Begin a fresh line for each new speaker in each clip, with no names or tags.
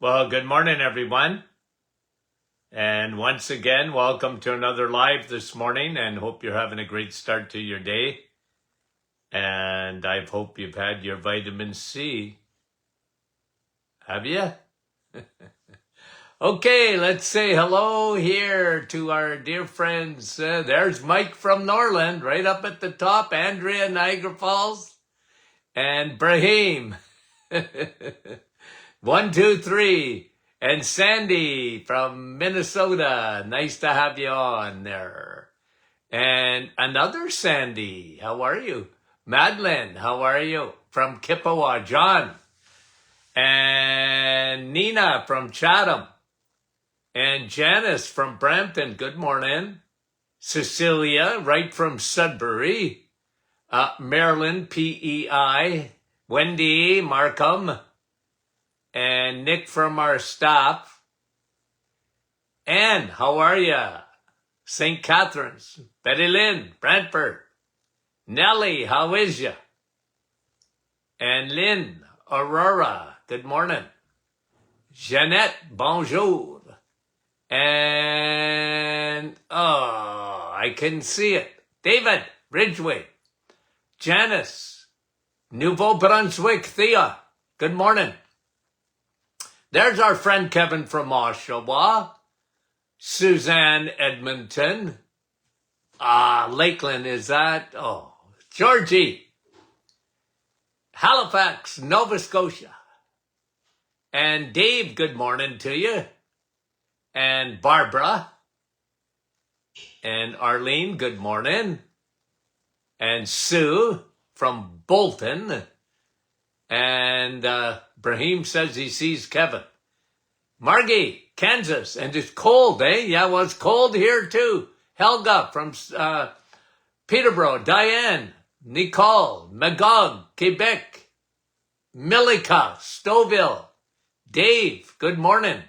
Well, good morning, everyone. And once again, welcome to another live this morning, and hope you're having a great start to your day. And I hope you've had your vitamin C. Have you? Okay, let's say hello here to our dear friends. There's Mike from Norland, right up at the top, Andrea, Niagara Falls, and Brahim. 1, 2, 3. And Sandy from Minnesota. Nice to have you on there. And another Sandy. How are you? Madeline, how are you? From Kippawa. John. And Nina from Chatham. And Janice from Brampton. Good morning. Cecilia, right from Sudbury. Marilyn, PEI. Wendy, Markham. And Nick from our staff. Anne, how are ya? St. Catharines. Betty Lynn, Brantford. Nellie, how is ya? And Lynn, Aurora, good morning. Jeanette, bonjour. And, I can see it. David, Ridgeway. Janice, Nouveau Brunswick, Thea, good morning. There's our friend Kevin from Oshawa. Suzanne Edmonton. Lakeland, is that? Oh, Georgie. Halifax, Nova Scotia. And Dave, good morning to you. And Barbara. And Arlene, good morning. And Sue from Bolton. And Brahim says he sees Kevin. Margie, Kansas, and it's cold, eh? Yeah, well, it's cold here too. Helga from Peterborough, Diane, Nicole, Magog, Quebec, Milika, Stouffville, Dave, good morning.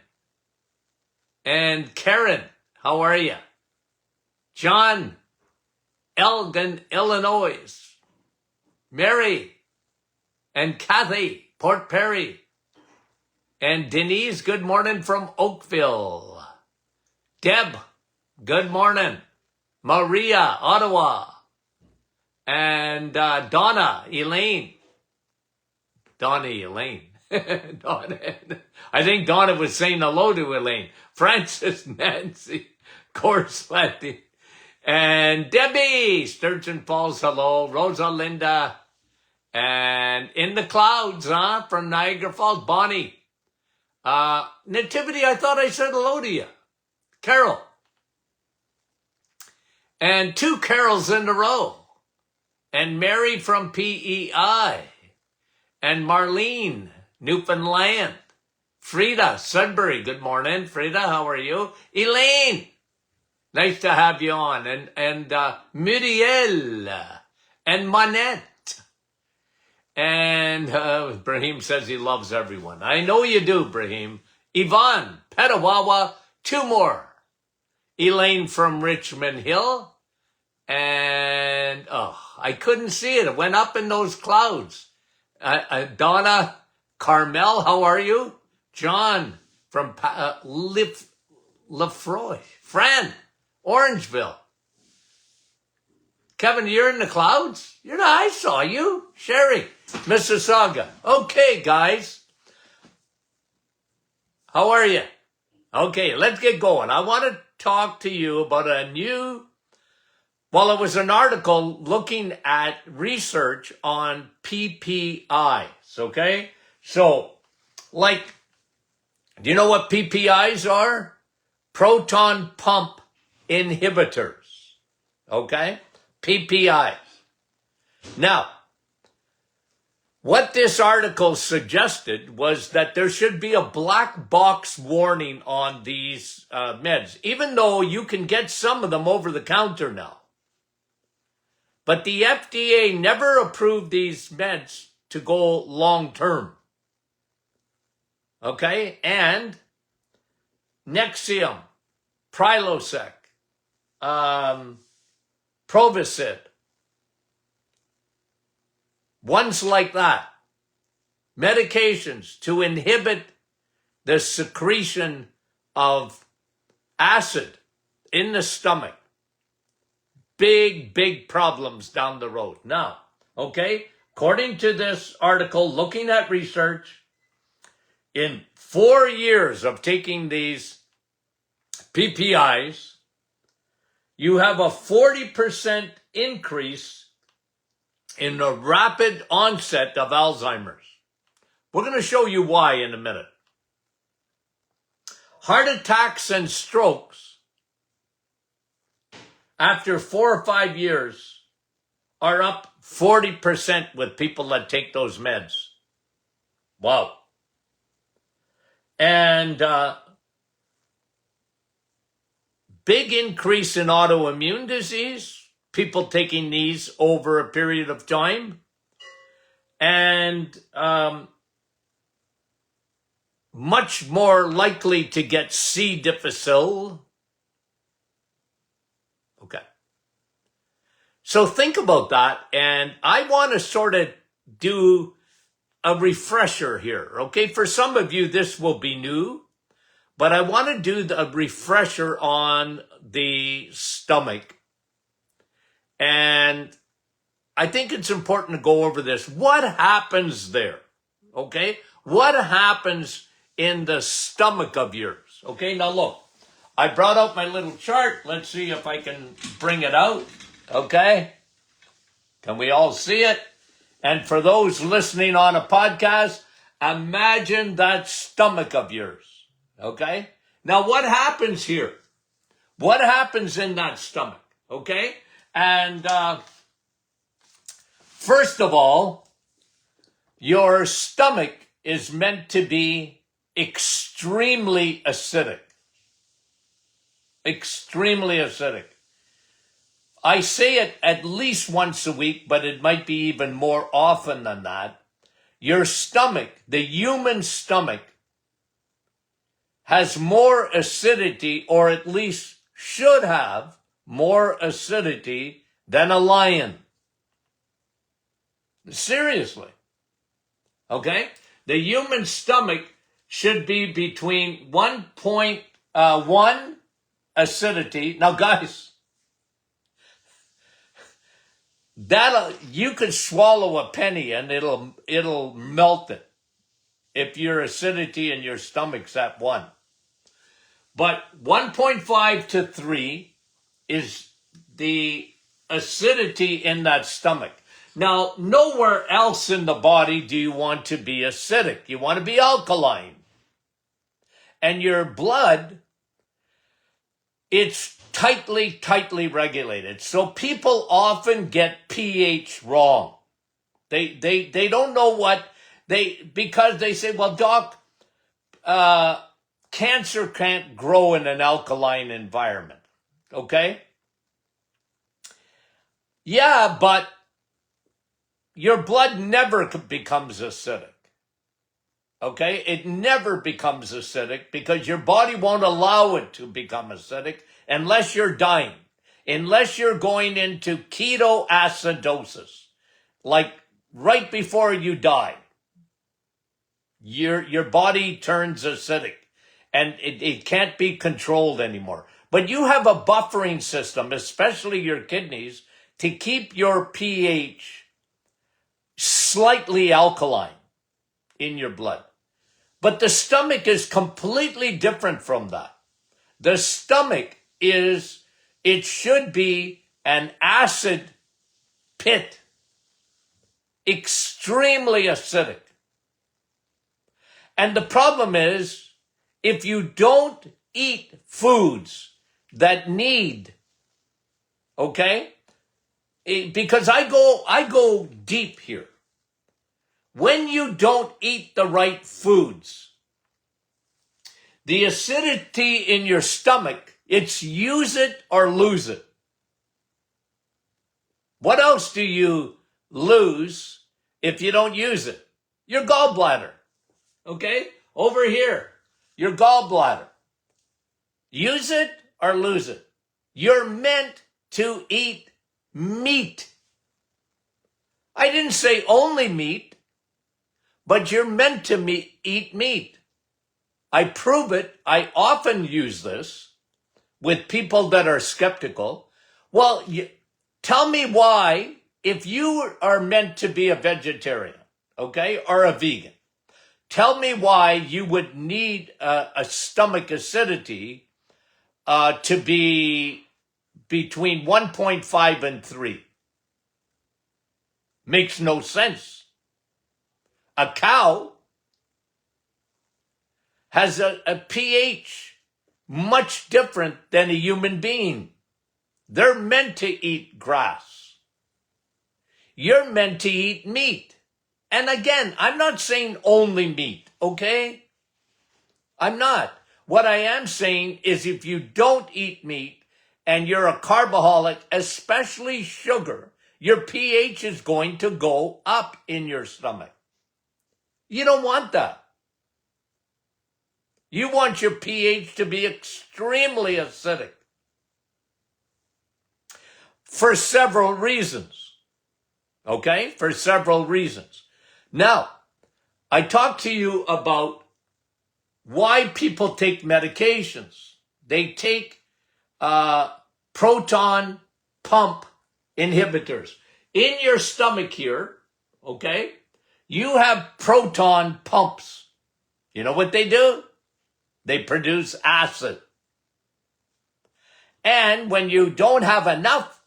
And Karen, how are you? John, Elgin, Illinois. Mary, and Kathy, Port Perry. And Denise, good morning from Oakville. Deb, good morning. Maria, Ottawa. And Donna, Elaine. Donna, Elaine. Donna. I think Donna was saying hello to Elaine. Francis, Nancy, Corsetti. And Debbie, Sturgeon Falls, hello. Rosalinda. And in the clouds, from Niagara Falls, Bonnie. Nativity, I thought I said hello to you. Carol. And 2 Carols in a row. And Mary from PEI. And Marlene, Newfoundland. Frida, Sudbury, good morning. Frida, how are you? Elaine, nice to have you on. And Muriel. And Manette. And Brahim says he loves everyone. I know you do, Brahim. Yvonne, Petawawa, 2 more. Elaine from Richmond Hill. And, I couldn't see it. It went up in those clouds. Donna, Carmel, how are you? John from Lefroy. Fran, Orangeville. Kevin, you're in the clouds? I saw you. Sherry, Mississauga. Okay, guys. How are you? Okay, let's get going. I want to talk to you about it was an article looking at research on PPIs, okay? So, do you know what PPIs are? Proton pump inhibitors, okay? PPIs. Now, what this article suggested was that there should be a black box warning on these meds, even though you can get some of them over the counter now. But the FDA never approved these meds to go long term. Okay? And Nexium, Prilosec, Provocid, ones like that. Medications to inhibit the secretion of acid in the stomach. Big, big problems down the road. Now, okay, according to this article, looking at research, in 4 years of taking these PPIs, you have a 40% increase in the rapid onset of Alzheimer's. We're going to show you why in a minute. Heart attacks and strokes after 4 or 5 years are up 40% with people that take those meds. Wow. And big increase in autoimmune disease, people taking these over a period of time. And much more likely to get C. difficile. Okay. So think about that, and I want to sort of do a refresher here, okay? For some of you, this will be new, but I want to do a refresher on the stomach. And I think it's important to go over this. What happens there, okay? What happens in the stomach of yours? Okay, now look, I brought out my little chart. Let's see if I can bring it out. Okay, can we all see it? And for those listening on a podcast, imagine that stomach of yours. Okay, now what happens here? What happens in that stomach? Okay, and first of all, your stomach is meant to be extremely acidic. Extremely acidic. I say it at least once a week, but it might be even more often than that. Your stomach, the human stomach, has more acidity, or at least should have more acidity than a lion. Seriously. Okay? The human stomach should be between 1.1 acidity. Now, guys, you could swallow a penny and it'll melt it if your acidity in your stomach's at 1. But 1.5 to 3 is the acidity in that stomach. Now, nowhere else in the body do you want to be acidic. You want to be alkaline. And your blood, it's tightly regulated. So people often get pH wrong. They don't know what because they say, well, doc, cancer can't grow in an alkaline environment. Okay? Yeah, but your blood never becomes acidic. Okay? It never becomes acidic because your body won't allow it to become acidic unless you're dying, unless you're going into ketoacidosis, like right before you die. Your body turns acidic and it can't be controlled anymore. But you have a buffering system, especially your kidneys, to keep your pH slightly alkaline in your blood. But the stomach is completely different from that. The stomach it should be an acid pit, extremely acidic. And the problem is, if you don't eat foods that need, okay, because I go deep here. When you don't eat the right foods, the acidity in your stomach, it's use it or lose it. What else do you lose if you don't use it? Your gallbladder. Okay? Over here, your gallbladder. Use it or lose it. You're meant to eat meat. I didn't say only meat, but you're meant to eat meat. I prove it. I often use this with people that are skeptical. Well, tell me why, if you are meant to be a vegetarian, okay, or a vegan, tell me why you would need a stomach acidity to be between 1.5 and 3. Makes no sense. A cow has a pH much different than a human being. They're meant to eat grass. You're meant to eat meat. And again, I'm not saying only meat, okay? I'm not. What I am saying is if you don't eat meat and you're a carboholic, especially sugar, your pH is going to go up in your stomach. You don't want that. You want your pH to be extremely acidic for several reasons. Okay? For several reasons. Now, I talked to you about why people take medications. They take proton pump inhibitors. In your stomach here, okay, you have proton pumps. You know what they do? They produce acid. And when you don't have enough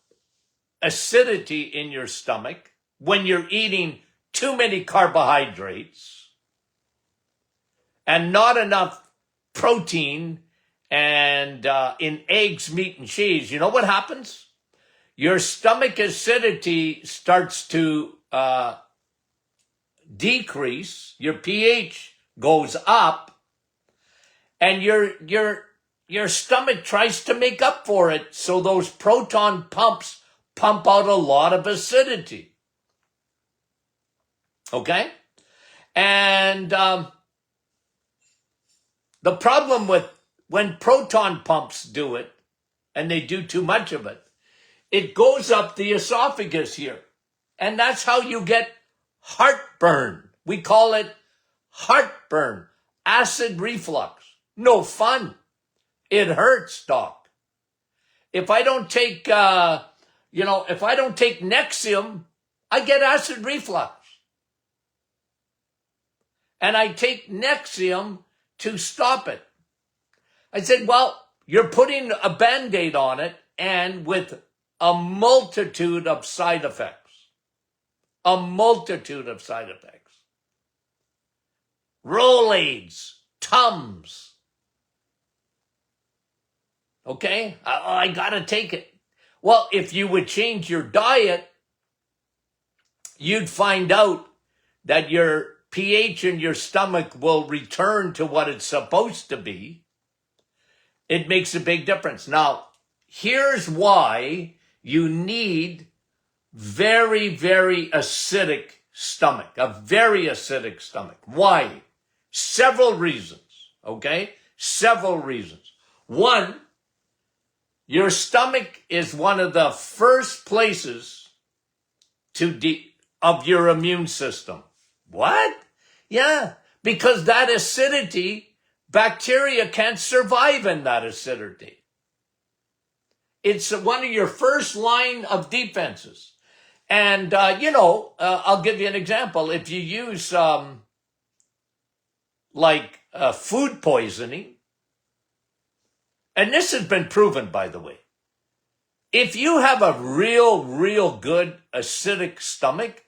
acidity in your stomach, when you're eating too many carbohydrates and not enough protein and in eggs, meat, and cheese, you know what happens? Your stomach acidity starts to decrease, your pH goes up, and your stomach tries to make up for it, so those proton pumps pump out a lot of acidity. Okay? And the problem with when proton pumps do it, and they do too much of it, it goes up the esophagus here. And that's how you get heartburn. We call it heartburn, acid reflux. No fun. It hurts, doc. If I don't take, if I don't take Nexium, I get acid reflux. And I take Nexium to stop it. I said, well, you're putting a Band-Aid on it and with a multitude of side effects. A multitude of side effects. Rolaids, Tums. Okay? I gotta take it. Well, if you would change your diet, you'd find out that your pH in your stomach will return to what it's supposed to be. It makes a big difference. Now, here's why you need very, very acidic stomach, a very acidic stomach. Why? Several reasons, okay? Several reasons. One, your stomach is one of the first places of your immune system. What? Yeah, because that acidity, bacteria can't survive in that acidity. It's one of your first line of defenses. And, I'll give you an example. If you use, food poisoning, and this has been proven, by the way, if you have a real good acidic stomach,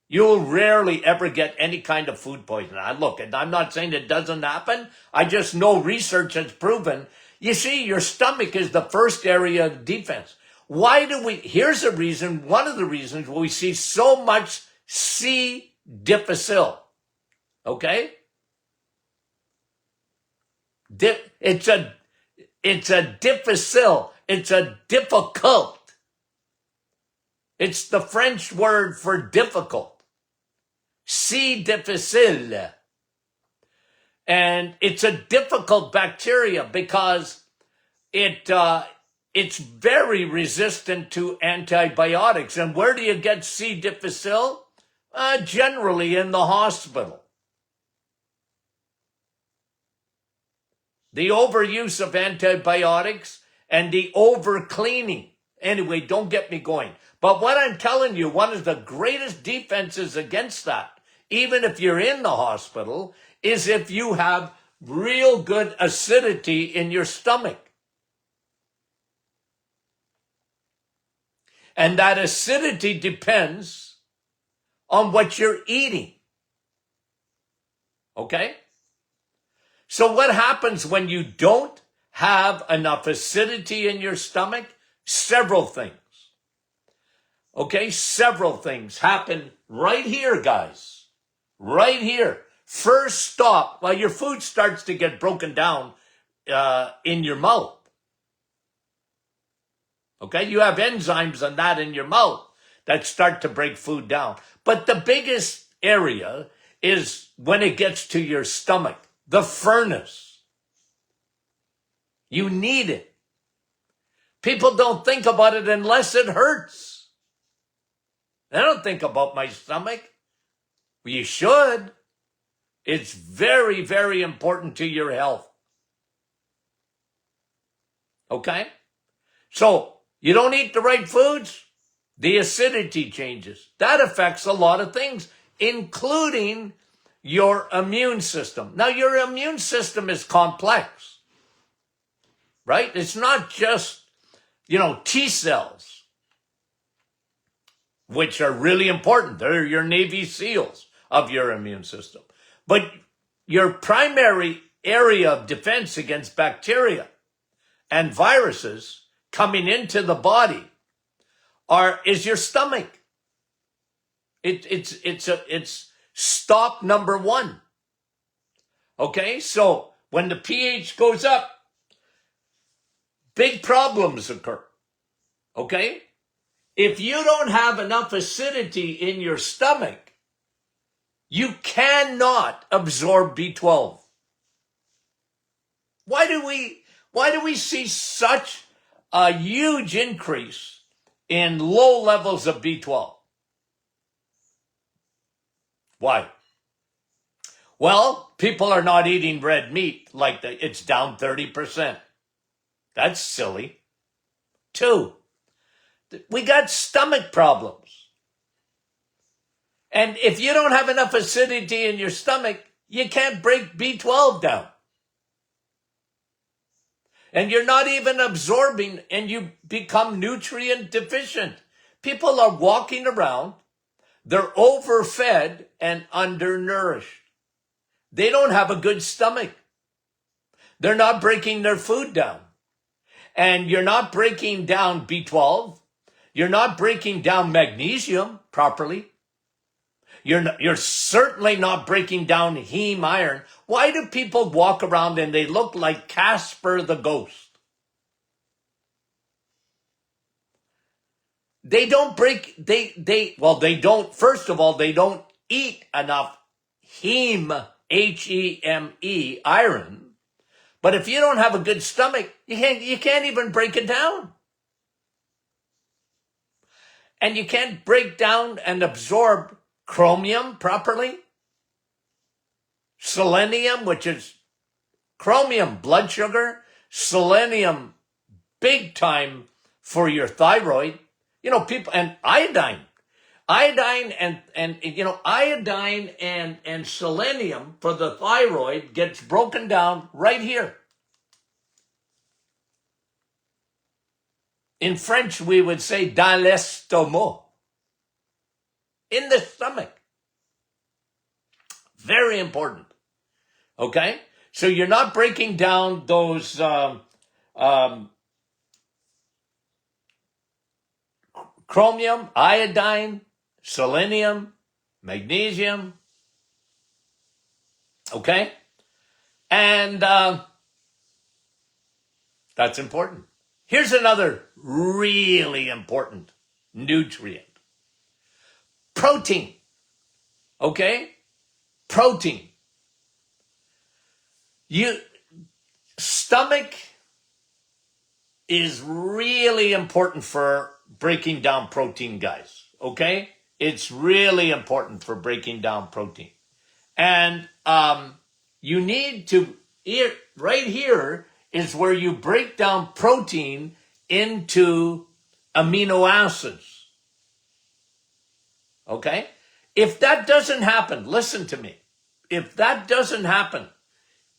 you'll rarely ever get any kind of food poisoning. Look, and I'm not saying it doesn't happen. I just know research has proven. You see, your stomach is the first area of defense. Here's a reason, one of the reasons we see so much C. difficile. Okay? It's a difficile. It's a difficult. It's the French word for difficult. C. difficile. And it's a difficult bacteria because it's very resistant to antibiotics. And where do you get C. difficile? Generally in the hospital. the overuse of antibiotics, and the over-cleaning. Anyway, don't get me going. But what I'm telling you, one of the greatest defenses against that, even if you're in the hospital, is if you have real good acidity in your stomach. And that acidity depends on what you're eating. Okay? So what happens when you don't have enough acidity in your stomach? Several things. Okay? Several things happen right here, guys. Right here. First stop, well, your food starts to get broken down in your mouth. Okay? You have enzymes and that in your mouth that start to break food down. But the biggest area is when it gets to your stomach, the furnace. You need it. People don't think about it unless it hurts. They don't think about my stomach. Well, you should. It's very, very important to your health. Okay? So, you don't eat the right foods, the acidity changes. That affects a lot of things, including your immune system. Now, your immune system is complex, right? It's not just, T cells, which are really important. They're your Navy SEALs of your immune system. But your primary area of defense against bacteria and viruses coming into the body is your stomach. It's stop number one. Okay, so when the pH goes up, big problems occur. Okay, if you don't have enough acidity in your stomach, you cannot absorb B12. Why do we see such a huge increase in low levels of B12? Why? Well, people are not eating red meat like that. It's down 30%. That's silly. 2, we got stomach problems. And if you don't have enough acidity in your stomach, you can't break B12 down. And you're not even absorbing, and you become nutrient deficient. People are walking around, they're overfed and undernourished. They don't have a good stomach. They're not breaking their food down. And you're not breaking down B12. You're not breaking down magnesium properly. You're certainly not breaking down heme iron. Why do people walk around and they look like Casper the Ghost? They don't first of all, they don't eat enough heme, H-E-M-E, iron. But if you don't have a good stomach, you can't even break it down. And you can't break down and absorb chromium properly. Selenium, which is chromium, blood sugar. Selenium, big time for your thyroid. People, and iodine. Iodine and selenium for the thyroid gets broken down right here. In French, we would say dans l'estomac. In the stomach. Very important. Okay? So you're not breaking down those chromium, iodine, selenium, magnesium. Okay? And that's important. Here's another really important nutrient. Protein. Okay? Protein. Stomach is really important for breaking down protein, guys. Okay? It's really important for breaking down protein. And you need to Here, right here is where you break down protein into amino acids. Okay? If that doesn't happen, listen to me. If that doesn't happen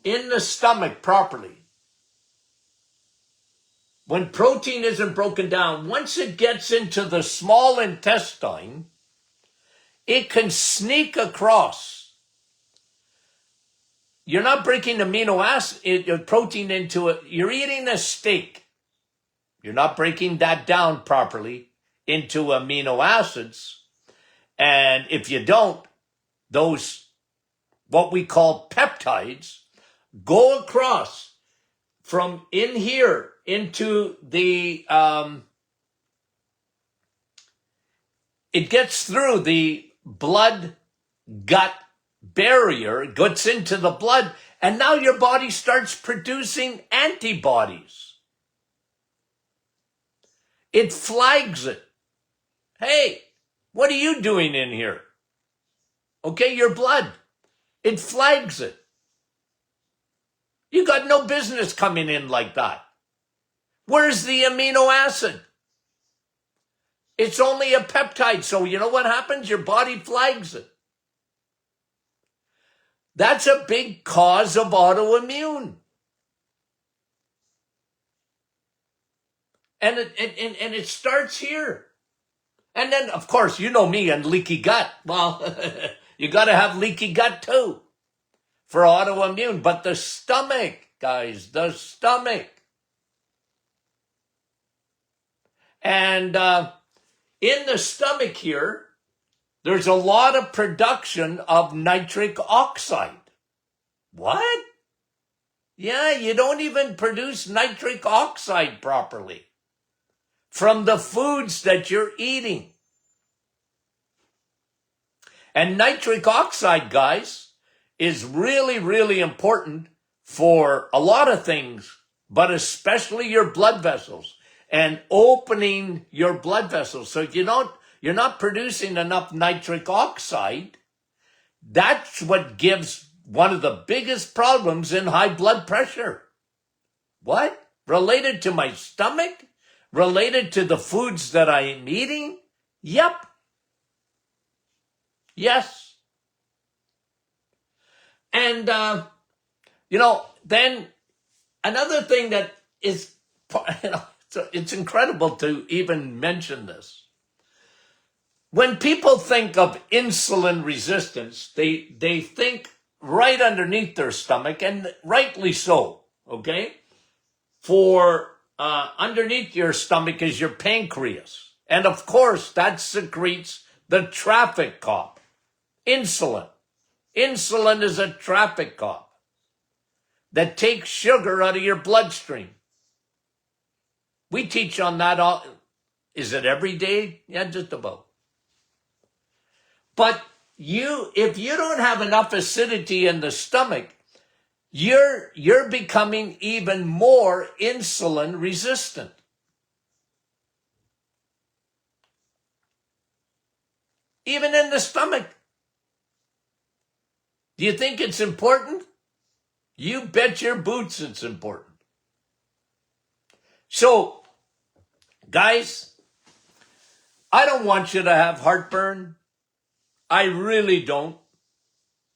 in the stomach properly, when protein isn't broken down, once it gets into the small intestine, it can sneak across. You're not breaking amino acid, protein into it. You're eating a steak. You're not breaking that down properly into amino acids. And if you don't, those, what we call peptides, go across from in here into the, it gets through the blood-gut barrier, it gets into the blood, and now your body starts producing antibodies. It flags it. Hey, what are you doing in here? Okay, your blood. It flags it. You got no business coming in like that. Where's the amino acid? It's only a peptide, so you know what happens? Your body flags it. That's a big cause of autoimmune. And it starts here. And then, of course, you know me and leaky gut. Well, you got to have leaky gut too for autoimmune. But the stomach, guys, the stomach. And in the stomach here, there's a lot of production of nitric oxide. What? Yeah, you don't even produce nitric oxide properly from the foods that you're eating. And nitric oxide, guys, is really, really important for a lot of things, but especially your blood vessels and opening your blood vessels. So if you're not producing enough nitric oxide, that's what gives one of the biggest problems in high blood pressure. What? Related to my stomach? Related to the foods that I am eating? Yep. Yes. And, then another thing that is, it's incredible to even mention this. When people think of insulin resistance, they think right underneath their stomach, and rightly so, okay? For underneath your stomach is your pancreas. And of course, that secretes the traffic cop, insulin. Insulin is a traffic cop that takes sugar out of your bloodstream. We teach on that all. Is it every day? Yeah, just about. But if you don't have enough acidity in the stomach, you're becoming even more insulin resistant. Even in the stomach. Do you think it's important? You bet your boots it's important. So, guys, I don't want you to have heartburn. I really don't.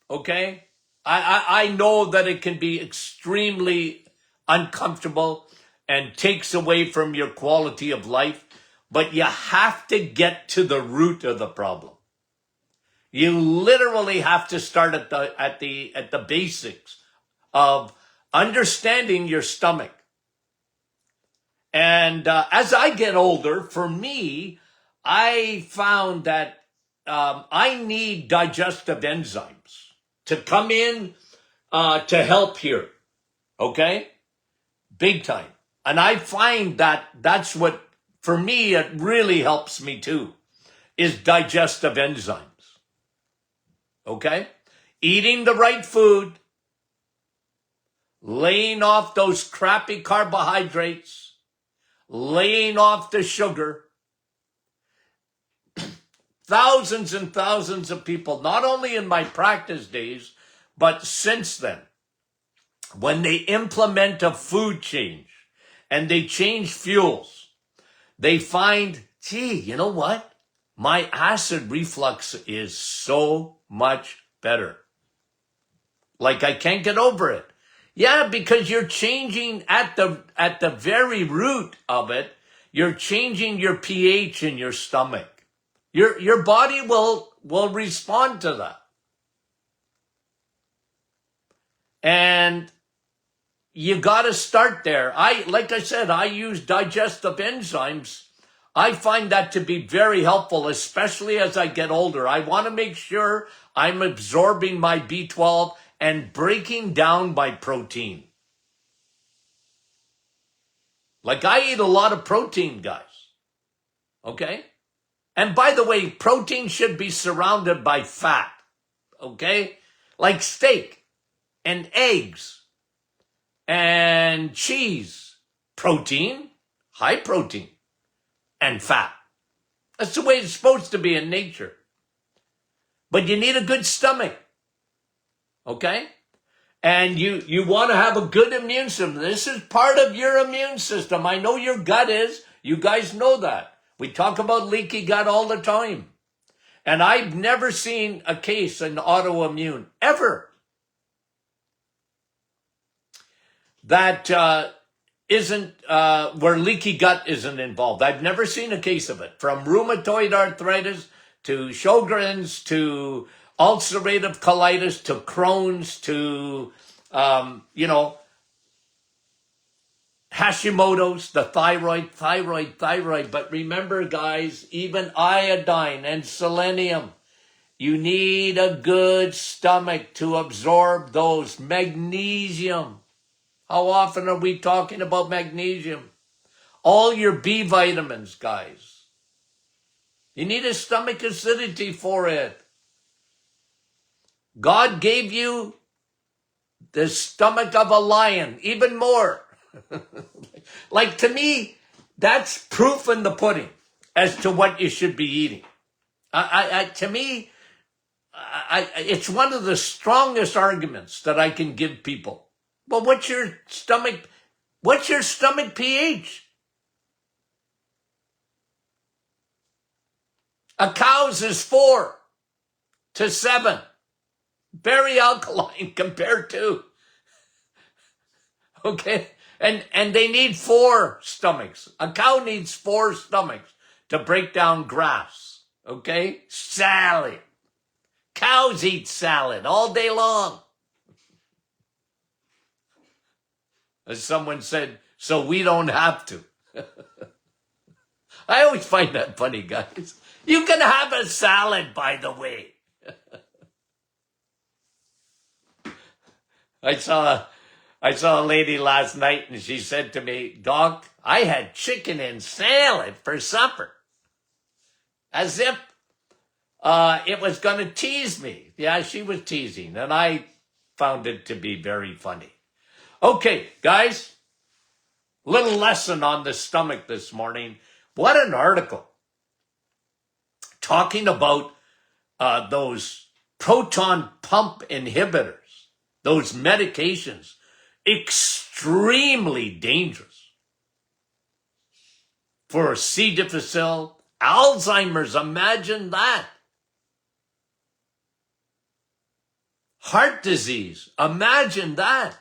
Okay? I know that it can be extremely uncomfortable and takes away from your quality of life, but you have to get to the root of the problem. You literally have to start at the basics of understanding your stomach. And as I get older, for me, I found that I need digestive enzymes to come in to help here. Okay? Big time. And I find that that's what, for me, it really helps me too, is digestive enzymes. Okay? Eating the right food, laying off those crappy carbohydrates, laying off the sugar. Thousands and thousands of people, not only in my practice days, but since then, when they implement a food change and they change fuels, they find, gee, you know what? My acid reflux is so much better. Like I can't get over it. Yeah, because you're changing at the very root of it, you're changing your pH in your stomach. Your body will respond to that. And you got to start there. Like I said, I use digestive enzymes. I find that to be very helpful, especially as I get older. I want to make sure I'm absorbing my B12 and breaking down my protein. Like I eat a lot of protein, guys. Okay? And by the way, protein should be surrounded by fat. Okay? Like steak and eggs and cheese. Protein, high protein, and fat. That's the way it's supposed to be in nature. But you need a good stomach. Okay? And you want to have a good immune system. This is part of your immune system. I know your gut is. You guys know that. We talk about leaky gut all the time. And I've never seen a case in autoimmune, ever, that isn't, where leaky gut isn't involved. I've never seen a case of it. From rheumatoid arthritis to Sjogren's to ulcerative colitis to Crohn's to, Hashimoto's, the thyroid. But remember, guys, even iodine and selenium, you need a good stomach to absorb those. Magnesium. How often are we talking about magnesium? All your B vitamins, guys. You need a stomach acidity for it. God gave you the stomach of a lion, even more. Like, to me, that's proof in the pudding as to what you should be eating. To me, it's one of the strongest arguments that I can give people. Well, what's your stomach pH? A cow's is 4 to 7. Very alkaline compared to, okay? And they need 4 stomachs. A cow needs 4 stomachs to break down grass, okay? Salad. Cows eat salad all day long. As someone said, so we don't have to. I always find that funny, guys. You can have a salad, by the way. I saw a lady last night and she said to me, Doc, I had chicken and salad for supper. As if it was going to tease me. Yeah, she was teasing, and I found it to be very funny. Okay, guys, little lesson on the stomach this morning. What an article. Talking about those proton pump inhibitors, those medications, extremely dangerous for C. difficile, Alzheimer's, imagine that. Heart disease, imagine that.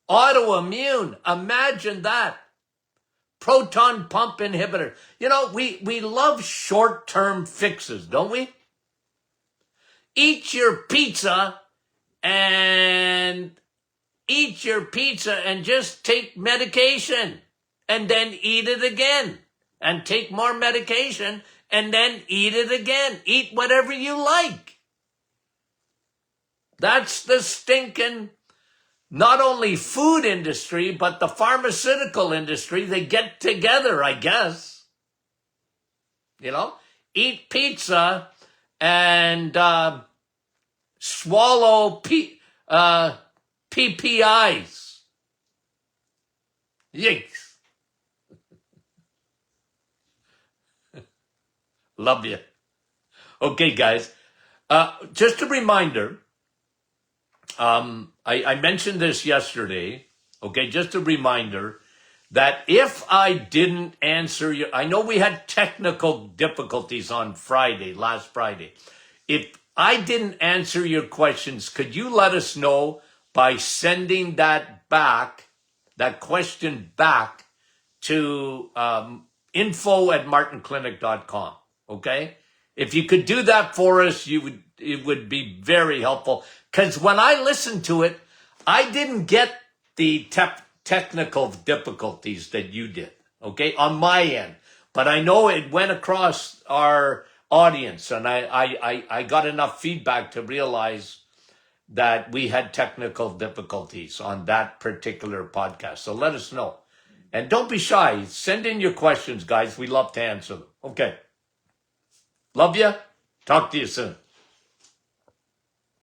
Autoimmune, imagine that. Proton pump inhibitor. You know, we love short-term fixes, don't we? Eat your pizza and just take medication and then eat it again and take more medication and then eat it again. Eat whatever you like. That's the stinking, not only food industry, but the pharmaceutical industry. They get together, I guess. You know, eat pizza and swallow PPIs. Yikes. Love you. Okay, guys. Just a reminder, I mentioned this yesterday. Okay, just a reminder that if I didn't answer your, I know we had technical difficulties on last Friday. If I didn't answer your questions, could you let us know by sending that question back to info@martinclinic.com. Okay? If you could do that for us, it would be very helpful. Because when I listened to it, I didn't get the technical difficulties that you did, okay, on my end. But I know it went across our audience, and I got enough feedback to realize that we had technical difficulties on that particular podcast. So let us know. And don't be shy. Send in your questions, guys. We love to answer them. Okay. Love you. Talk to you soon.